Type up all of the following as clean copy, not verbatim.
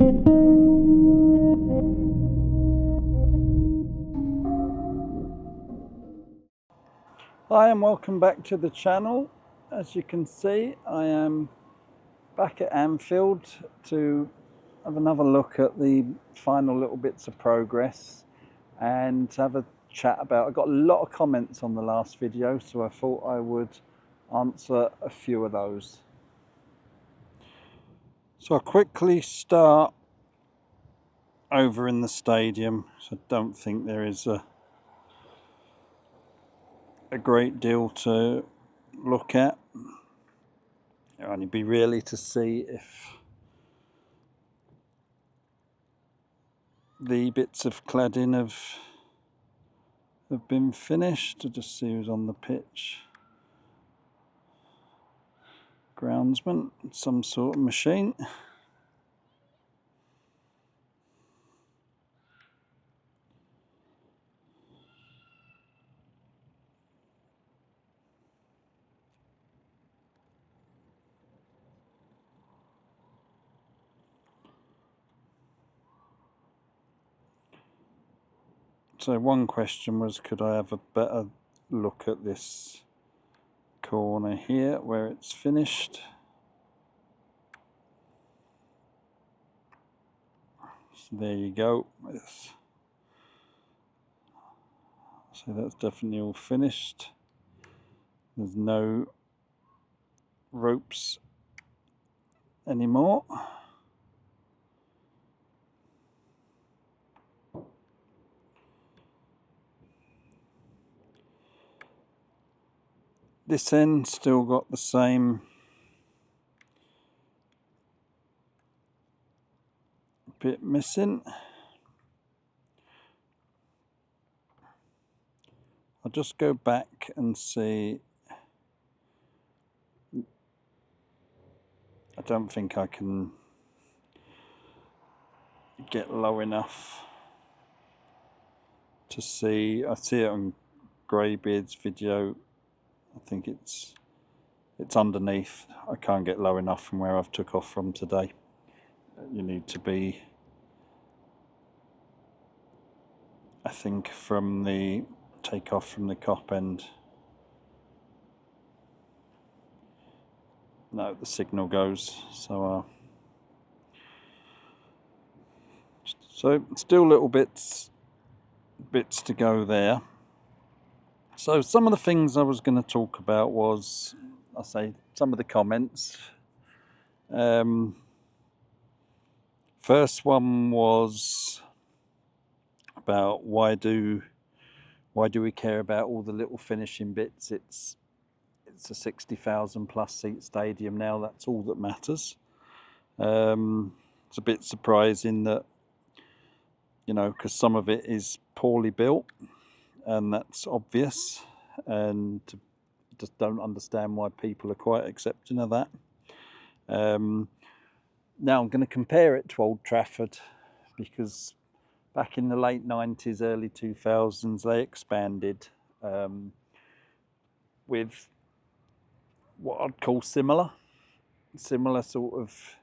Hi and welcome back to the channel. As you can see, I am back at Anfield to have another look at the final little bits of progress and have a chat about. I got a lot of comments on the last video, so I thought I would answer a few of those. So I'll quickly start over in the stadium. So I don't think there is a great deal to look at. It'll only be really to see if the bits of cladding have been finished. To just see who's on the pitch. Groundsman, some sort of machine. So one question was, could I have a better look at this corner here where it's finished? So there you go. So that's definitely all finished. There's no ropes anymore. This end still got the same bit missing. I'll just go back and see. I don't think I can get low enough to see. I see it on Greybeard's video. I think it's underneath. I can't get low enough from where I've took off from today. You need to be, I think, from the takeoff from the cop end. No, the signal goes. So still little bits to go there. So some of the things I was going to talk about was, I say, some of the comments. First one was about why do we care about all the little finishing bits? It's a 60,000 plus seat stadium now. That's all that matters. It's a bit surprising that, you know, because some of it is poorly built, and that's obvious, and just don't understand why people are quite accepting of that. Now I'm going to compare it to Old Trafford, because back in the late 90s, early 2000s, they expanded with what I'd call similar sort of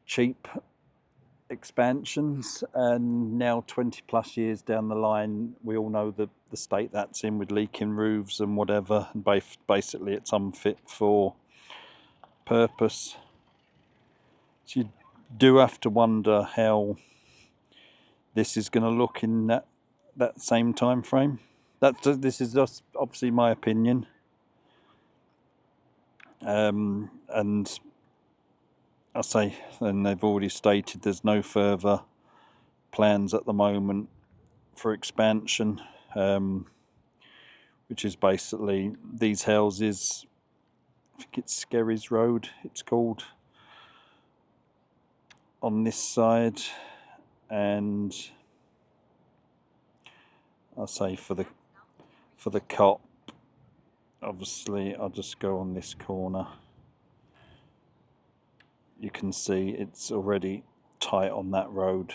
cheap expansions, and now 20 plus years down the line, we all know the state that's in, with leaking roofs and whatever, and basically it's unfit for purpose. So you do have to wonder how this is going to look in that same time frame. This is just obviously my opinion, and I say, and they've already stated there's no further plans at the moment for expansion, which is basically these houses. I think it's Skerries Road, it's called, on this side, and I say for the cop, obviously I'll just go on this corner. You can see it's already tight on that road,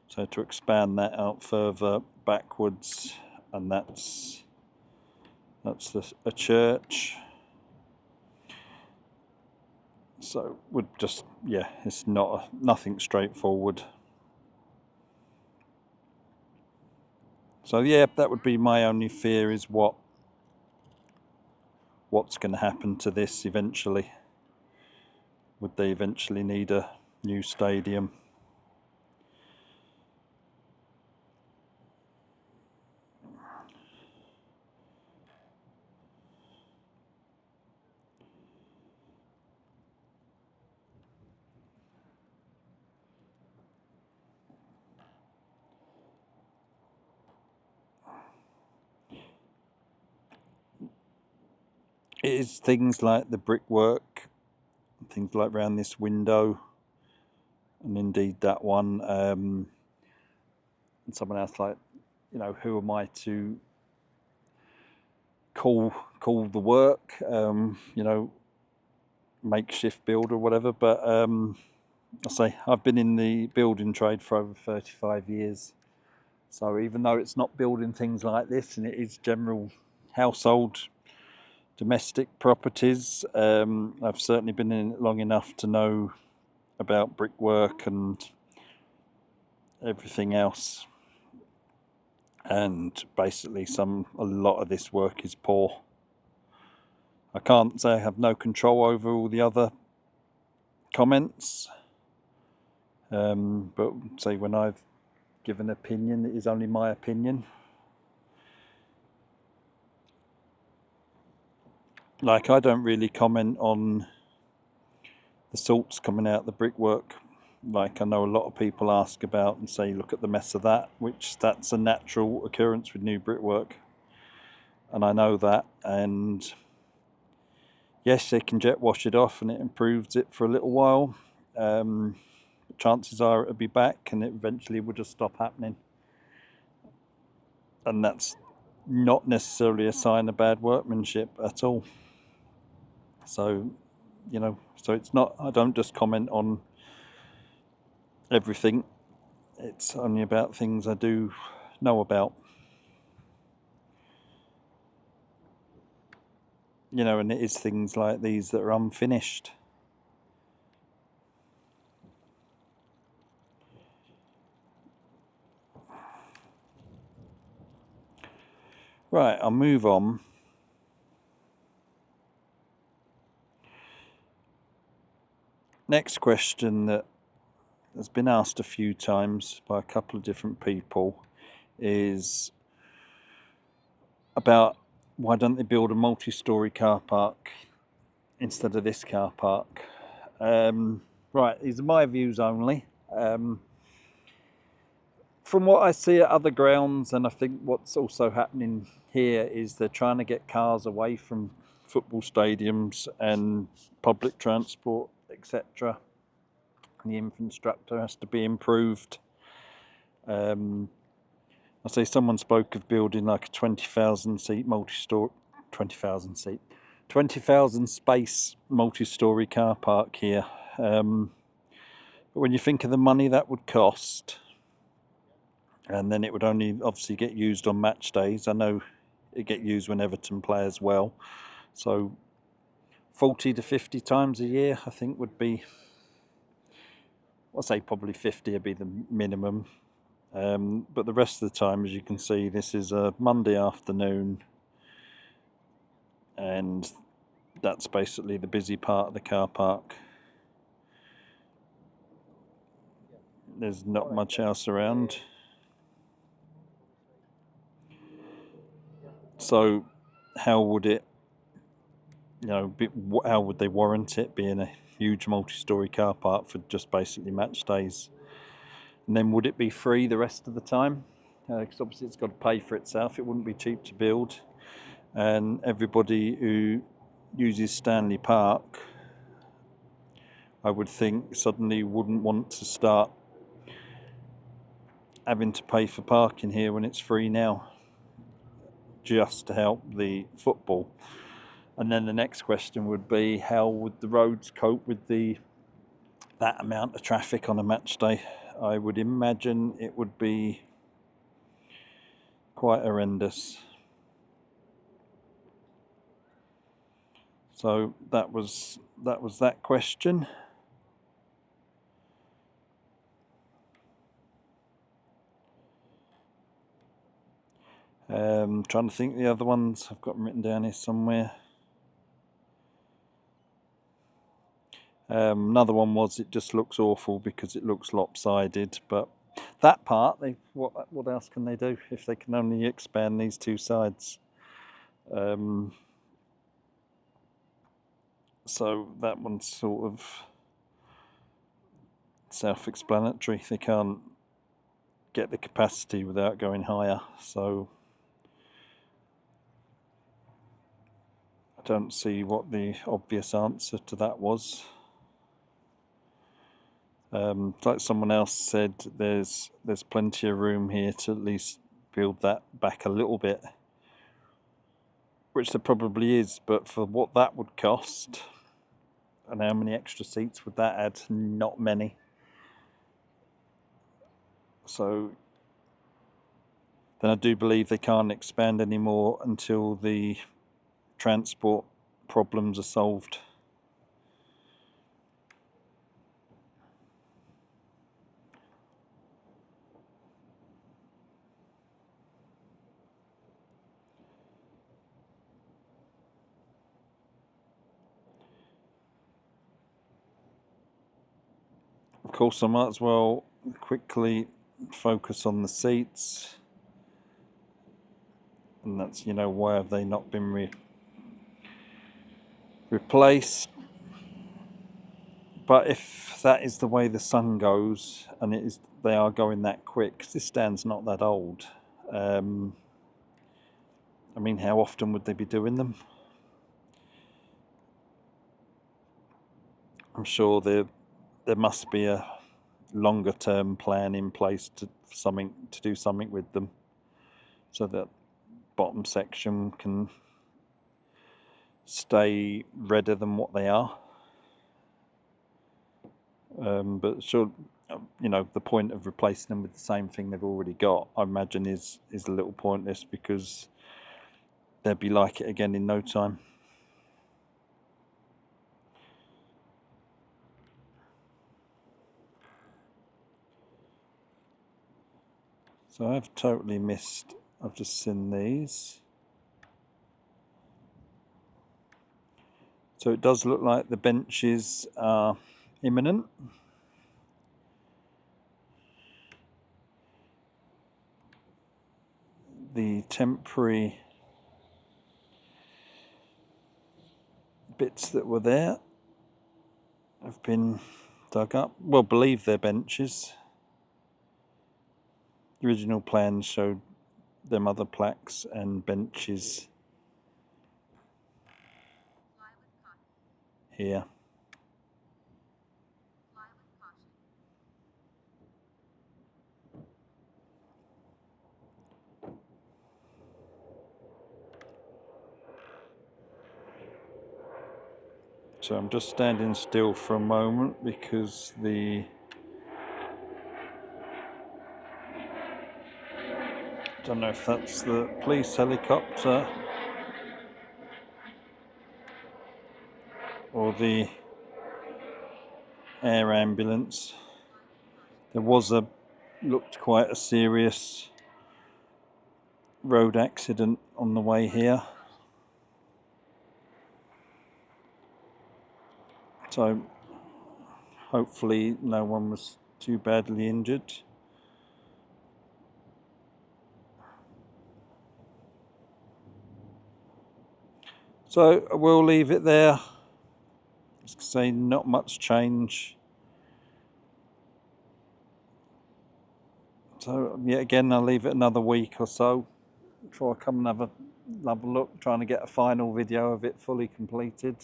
so to expand that out further backwards, and that's a church. So would just, yeah, it's nothing straightforward. So yeah, that would be my only fear, is what's going to happen to this eventually. Would they eventually need a new stadium? It is things like the brickwork, things like around this window, and indeed that one. And someone else, like, you know, who am I to call the work, you know, makeshift build or whatever? But I say I've been in the building trade for over 35 years. So even though it's not building things like this, and it is general household, domestic properties, I've certainly been in it long enough to know about brickwork and everything else. And basically a lot of this work is poor. I can't say I have no control over all the other comments, but say when I've given an opinion, it is only my opinion. Like, I don't really comment on the salts coming out the brickwork. Like, I know a lot of people ask about and say, look at the mess of that, which that's a natural occurrence with new brickwork. And I know that, and yes, they can jet wash it off and it improves it for a little while. Chances are it'll be back and it eventually will just stop happening. And that's not necessarily a sign of bad workmanship at all. So, you know, so it's not, I don't just comment on everything. It's only about things I do know about. You know, and it is things like these that are unfinished. Right, I'll move on. Next question that has been asked a few times by a couple of different people is about why don't they build a multi-storey car park instead of this car park? Right, these are my views only. From what I see at other grounds, and I think what's also happening here, is they're trying to get cars away from football stadiums and public transport, etc. The infrastructure has to be improved. I say someone spoke of building like a 20,000 seat multi-story, 20,000 space multi-story car park here. But when you think of the money that would cost, and then it would only obviously get used on match days. I know it get used when Everton play as well. So 40 to 50 times a year, I think, would be, I'll say probably 50 would be the minimum. But the rest of the time, as you can see, this is a Monday afternoon, and that's basically the busy part of the car park. There's not much else around. So how would it, you know, how would they warrant it being a huge multi-storey car park for just basically match days? And then would it be free the rest of the time? Because obviously it's got to pay for itself. It wouldn't be cheap to build. And everybody who uses Stanley Park, I would think, suddenly wouldn't want to start having to pay for parking here when it's free now, just to help the football. And then the next question would be, how would the roads cope with that amount of traffic on a match day? I would imagine it would be quite horrendous. So that was that was that question. Trying to think the other ones. I've got them written down here somewhere. Another one was it just looks awful because it looks lopsided, but that part, what else can they do if they can only expand these two sides? So that one's sort of self-explanatory. They can't get the capacity without going higher, so I don't see what the obvious answer to that was. Like someone else said, there's plenty of room here to at least build that back a little bit, which there probably is, but for what that would cost and how many extra seats would that add? Not many. So then I do believe they can't expand anymore until the transport problems are solved. Of course, I might as well quickly focus on the seats, and that's, why have they not been replaced? But if that is the way the sun goes, and they are going that quick, 'cause this stand's not that old. I mean, how often would they be doing them? I'm sure there must be a longer term plan in place to do something with them, so that bottom section can stay redder than what they are. But sure, the point of replacing them with the same thing they've already got, I imagine, is a little pointless, because they'll be like it again in no time. So I've totally missed, I've just seen these. So it does look like the benches are imminent. The temporary bits that were there have been dug up. Well, believe they're benches. The original plans showed them other plaques and benches here. So I'm just standing still for a moment because I don't know if that's the police helicopter or the air ambulance. There was looked quite a serious road accident on the way here. So hopefully no one was too badly injured. So we'll leave it there. As I say, not much change. So yeah, again, I'll leave it another week or so before I come and have a look, trying to get a final video of it fully completed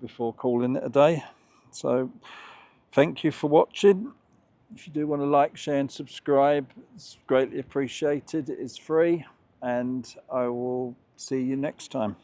before calling it a day. So thank you for watching. If you do want to like, share and subscribe, it's greatly appreciated. It is free, and I will see you next time.